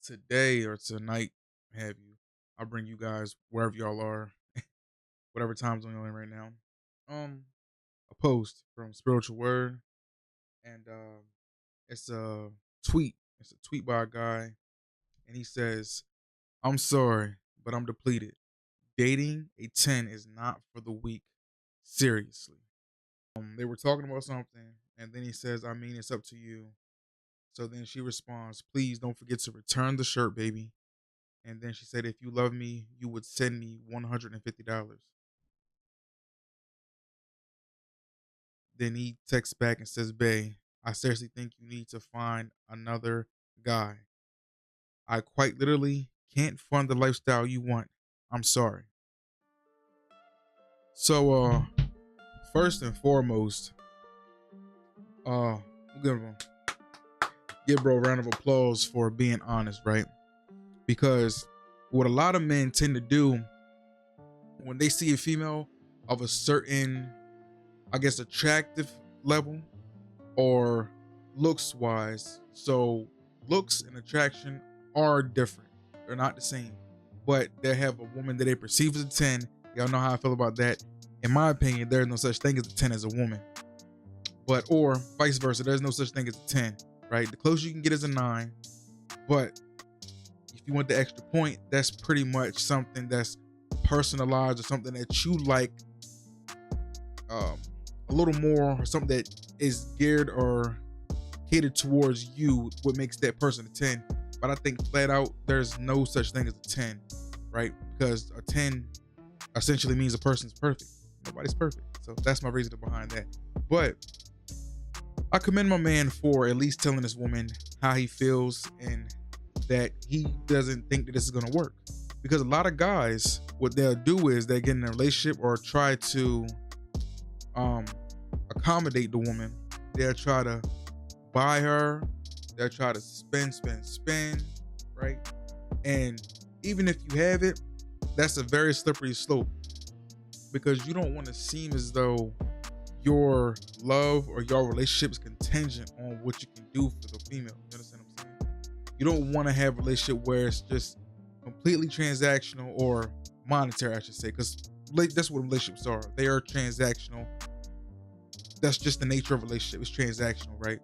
today or tonight, have you. I'll bring you guys wherever y'all are, whatever time zone you're in right now. Um, a post from Spiritual Word, and it's a tweet. It's a tweet by a guy, and he says, "I'm sorry, but I'm depleted. Dating a 10 is not for the weak. Seriously." They were talking about something, and then he says, "I mean, it's up to you." So then she responds, "Please don't forget to return the shirt, baby." And then she said, "If you love me, you would send me $150. Then he texts back and says, "Bae, I seriously think you need to find another guy. I quite literally can't fund the lifestyle you want. I'm sorry." So first and foremost, uh give him give bro a round of applause for being honest, right? Because what a lot of men tend to do when they see a female of a certain, I guess, attractive level or looks wise. So looks and attraction are different. They're not the same. But they have a woman that they perceive as a 10. Y'all know how I feel about that. In my opinion, there's no such thing as a 10 as a woman. But or vice versa, there's no such thing as a 10, right? The closest you can get is a 9. But if you want the extra point, that's pretty much something that's personalized or something that you like a little more, or something that is geared or catered towards you, what makes that person a 10. But I think flat out there's no such thing as a 10, right? Because a 10 essentially means a person's perfect. Nobody's perfect. So that's my reasoning behind that. But I commend my man for at least telling this woman how he feels and that he doesn't think that this is going to work. Because a lot of guys, what they'll do is they get in a relationship or try to accommodate the woman. They'll try to buy her. They'll try to spend, right? And even if you have it, that's a very slippery slope, because you don't want to seem as though your love or your relationship is contingent on what you can do for the female. You understand what I'm saying? You don't want to have a relationship where it's just completely transactional or monetary, I should say, because that's what relationships are. They are transactional. That's just the nature of a relationship. It's transactional, right?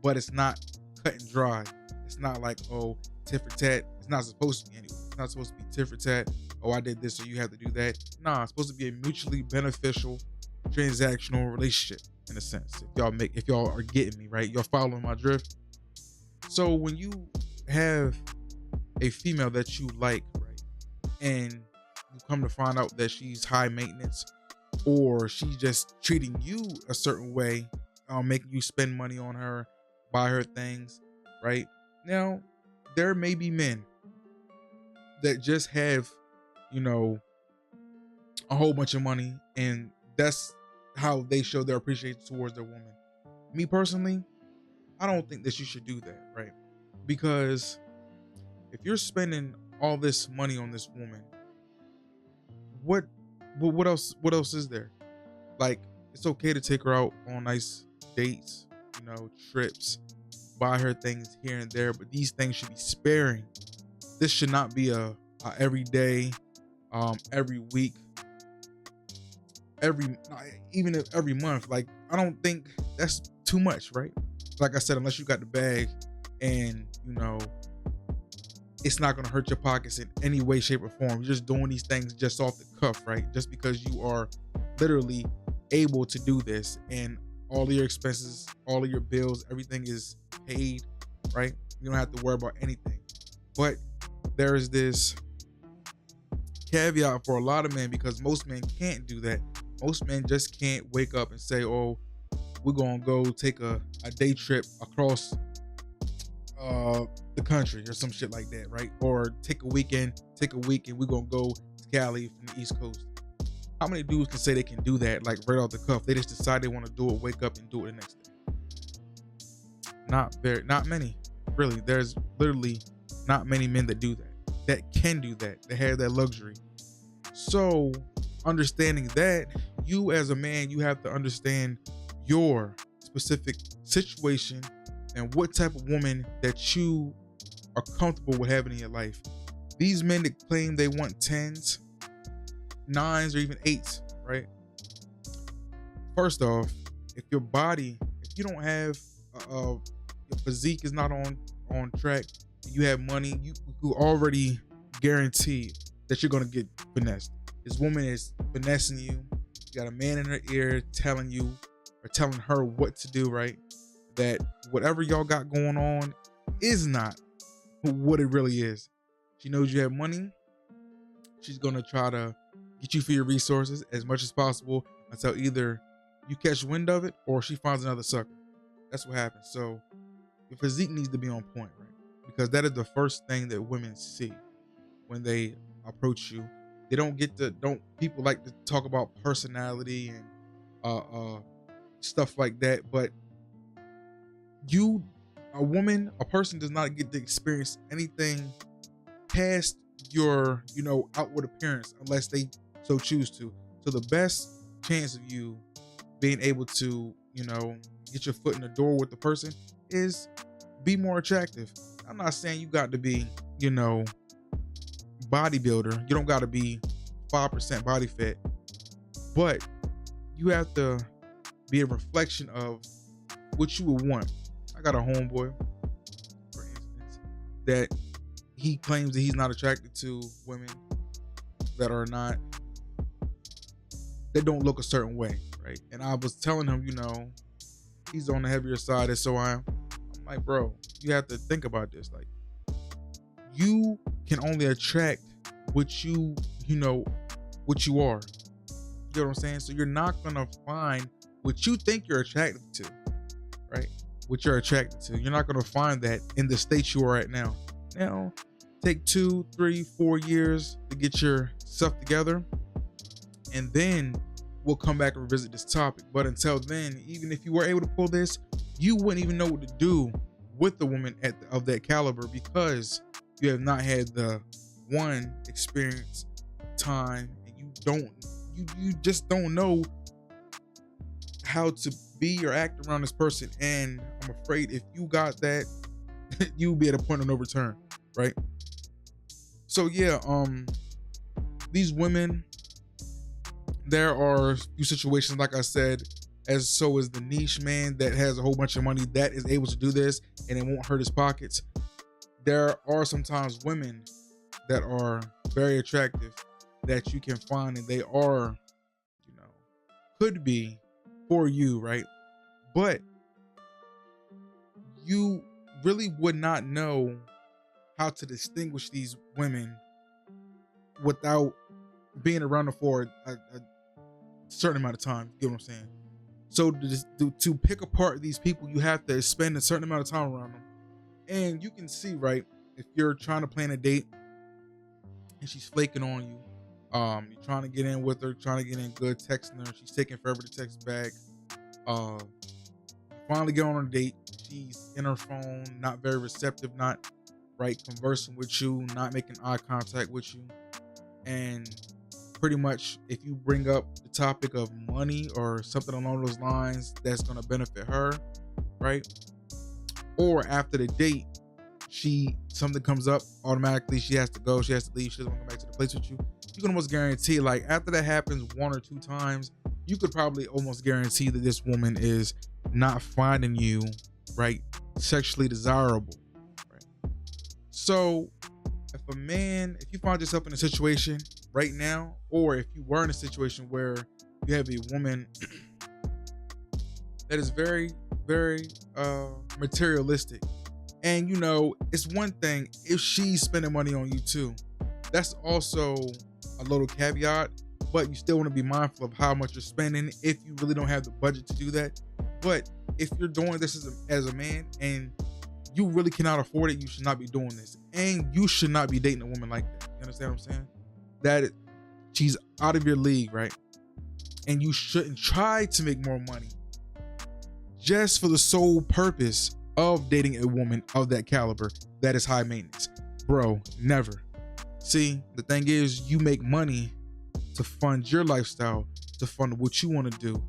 But it's not cut and dry. It's not like, oh, tit for tat. It's not supposed to be anyway. It's not supposed to be tit for tat. Oh, I did this, so you have to do that. Nah, it's supposed to be a mutually beneficial, transactional relationship in a sense. If y'all are getting me, right? Y'all following my drift. So when you have a female that you like, right, and you come to find out that she's high maintenance, or she's just treating you a certain way, making you spend money on her, buy her things, right? Now, there may be men that just have, a whole bunch of money, and that's how they show their appreciation towards their woman. Me personally, I don't think that you should do that, right? Because if you're spending all this money on this woman, what else is there? Like, it's okay to take her out on nice dates, trips, buy her things here and there, but these things should be sparing. This should not be a every day, every week, every month. Like, I don't think that's too much, right? Like I said, unless you got the bag and it's not going to hurt your pockets in any way, shape, or form. You're just doing these things just off the cuff, right? Just because you are literally able to do this, and all of your expenses, all of your bills, everything is paid, right? You don't have to worry about anything. But there is this caveat for a lot of men, because most men can't do that. Most men just can't wake up and say, oh, we're going to go take a day trip across the country or some shit like that, right? Or take a week and we're going to go to Cali from the East Coast. How many dudes can say they can do that, like right off the cuff? They just decide they want to do it, wake up and do it the next day. Not many, really. There's literally not many men that do that can do that have that luxury. So understanding that, you as a man, you have to understand your specific situation and what type of woman that you are comfortable with having in your life. These men that claim they want 10s, 9s, or even 8s, right? First off, if you don't have, your physique is not on track, you have money, you already guarantee that you're gonna get finessed. This woman is finessing you. You got a man in her ear telling you or telling her what to do, right? That whatever y'all got going on is not what it really is. She knows you have money. She's gonna try to get you for your resources as much as possible until either you catch wind of it or she finds another sucker. That's what happens. So your physique needs to be on point, right? Because that is the first thing that women see when they approach you. They people like to talk about personality and stuff like that, but a person does not get to experience anything past your, outward appearance unless they so choose to. So the best chance of you being able to, get your foot in the door with the person is be more attractive. I'm not saying you got to be, bodybuilder. You don't got to be 5% body fat, but you have to be a reflection of what you would want. I got a homeboy, for instance, that he claims that he's not attracted to women that don't look a certain way, right? And I was telling him, he's on the heavier side, and so I'm like, bro, you have to think about this. Like, you can only attract what you are. You know what I'm saying? So you're not gonna find what you think you're attracted to, right? What you're attracted to. You're not gonna find that in the state you are at now. Now, take 2, 3, 4 years to get yourself together, and then we'll come back and revisit this topic. But until then, even if you were able to pull this, you wouldn't even know what to do with the woman of that caliber, because you have not had the experience, time, and you just don't know how to be or act around this person. And I'm afraid if you got that, you'll be at a point of no return, right? So yeah, these women, there are a few situations, like I said, so is the niche man that has a whole bunch of money that is able to do this and it won't hurt his pockets. There are sometimes women that are very attractive that you can find, and they are, could be for you, right? But you really would not know how to distinguish these women without being around them for a certain amount of time. You get what I'm saying? So to pick apart these people, you have to spend a certain amount of time around them. And you can see, right, if you're trying to plan a date and she's flaking on you, you're trying to get in with her, trying to get in good, texting her, she's taking forever to text back. Finally get on a date, she's in her phone, not very receptive, not right conversing with you, not making eye contact with you. And pretty much if you bring up the topic of money or something along those lines that's going to benefit her, right? Or after the date, something comes up, automatically she has to go, she has to leave, she doesn't want to come back to the place with you. You can almost guarantee, like, after that happens 1 or 2 times, you could probably almost guarantee that this woman is not finding you, right, sexually desirable, right? So if you find yourself in a situation right now, or if you were in a situation where you have a woman that is very, very materialistic, and it's one thing if she's spending money on you too, that's also a little caveat, but you still want to be mindful of how much you're spending if you really don't have the budget to do that. But if you're doing this as a man and you really cannot afford it, you should not be doing this, and you should not be dating a woman like that. You understand what I'm saying? That she's out of your league, right? And you shouldn't try to make more money just for the sole purpose of dating a woman of that caliber that is high maintenance. Bro, never. See, the thing is, you make money to fund your lifestyle, to fund what you want to do.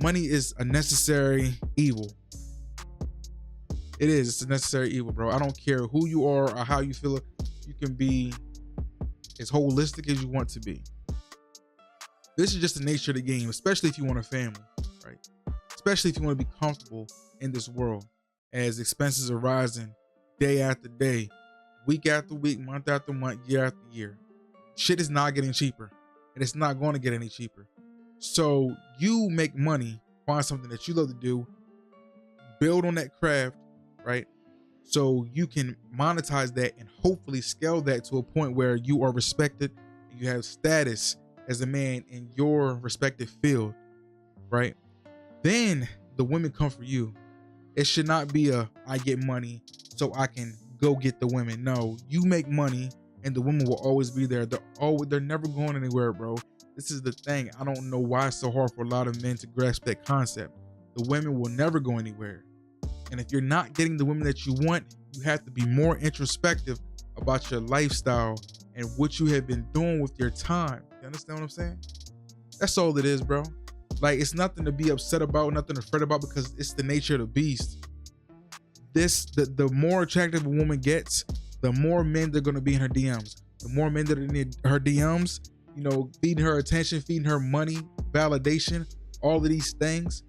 Money is a necessary evil. It is. It's a necessary evil, bro. I don't care who you are or how you feel. You can be as holistic as you want to be. This is just the nature of the game, especially if you want a family, right? Especially if you want to be comfortable in this world as expenses are rising day after day, week after week, month after month, year after year. Shit is not getting cheaper, and it's not going to get any cheaper. So you make money, find something that you love to do, build on that craft, right? So you can monetize that and hopefully scale that to a point where you are respected and you have status as a man in your respective field, right? Then the women come for you. It should not be I get money so I can go get the women. No, you make money and the women will always be there. They're never going anywhere, bro. This is the thing. I don't know why it's so hard for a lot of men to grasp that concept. The women will never go anywhere. And if you're not getting the women that you want, you have to be more introspective about your lifestyle and what you have been doing with your time. You understand what I'm saying? That's all it is, bro. Like, it's nothing to be upset about, nothing to fret about, because it's the nature of the beast. The more attractive a woman gets, the more men they're going to be in her DMs. The more men that are in her DMs, you know, feeding her attention, feeding her money, validation, all of these things,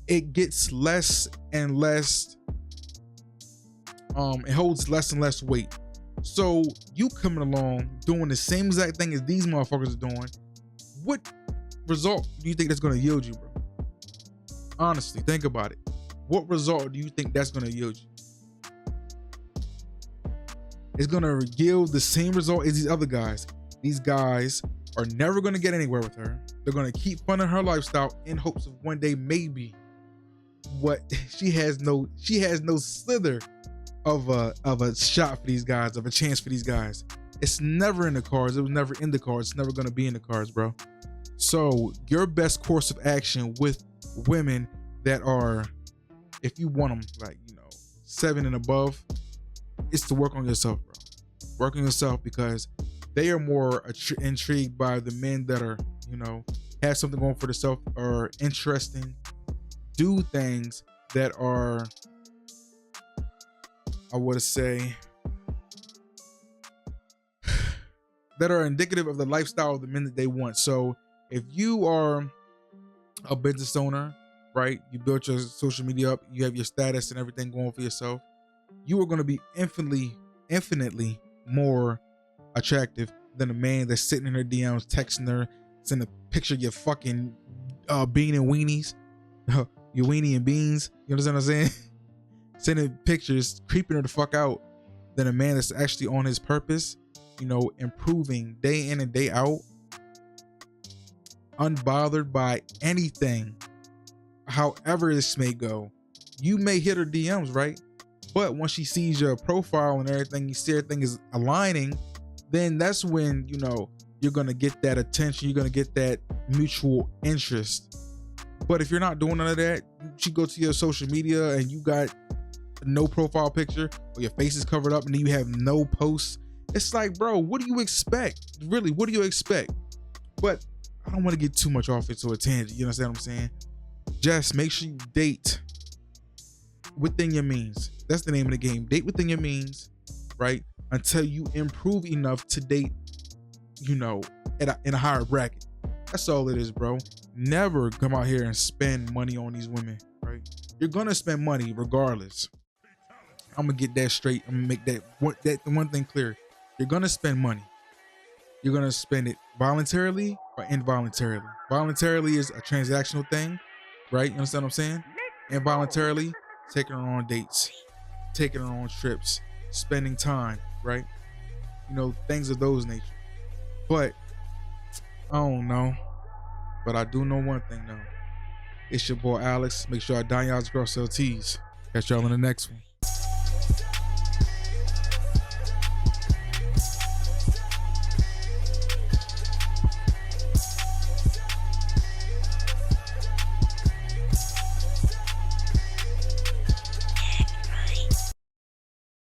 it gets less and less, it holds less and less weight. So you coming along doing the same exact thing as these motherfuckers are doing, what result do you think that's going to yield you, bro? Honestly, think about it. What result do you think that's going to yield you? It's going to yield the same result as these other guys. These guys are never going to get anywhere with her. They're going to keep funding her lifestyle in hopes of one day maybe what she has no slither of a shot for these guys, of a chance for these guys. It's never in the cards. It was never in the cards. It's never going to be in the cards, bro. So your best course of action with women that are, if you want them, like, you know, 7 and above, is to work on yourself, bro. Work on yourself, because they are more intrigued by the men that are, you know, have something going for themselves, or interesting, do things that are, I would say, that are indicative of the lifestyle of the men that they want. So if you are a business owner, right, you built your social media up, you have your status and everything going for yourself, you are going to be infinitely more attractive than a man that's sitting in her DMs, texting her, sending a picture of your fucking bean and weenies, your weenie and beans. You understand what I'm saying? Sending pictures, creeping her the fuck out, than a man that's actually on his purpose, you know, improving day in and day out, unbothered by anything, however this may go. You may hit her DMs, right? But once she sees your profile and everything, you see everything is aligning, then that's when, you know, you're going to get that attention. You're going to get that mutual interest. But if you're not doing none of that, you go to your social media and you got no profile picture, or your face is covered up and then you have no posts. It's like, bro, what do you expect? Really, what do you expect? But I don't want to get too much off into a tangent. You understand what I'm saying? Just make sure you date within your means. That's the name of the game. Date within your means, right? Until you improve enough to date, you know, in a higher bracket. That's all it is, bro. Never come out here and spend money on these women, right? You're gonna spend money regardless. I'm gonna get that straight. I'm gonna make that one thing clear. You're gonna spend money. You're gonna spend it voluntarily or involuntarily. Voluntarily is a transactional thing, right? You understand what I'm saying? Involuntarily, taking her on dates, taking her on trips, spending time, right? You know, things of those nature. But I don't know. But I do know one thing though. It's your boy Alex. Make sure I dine y'all's girl sell teas. Catch y'all in the next one.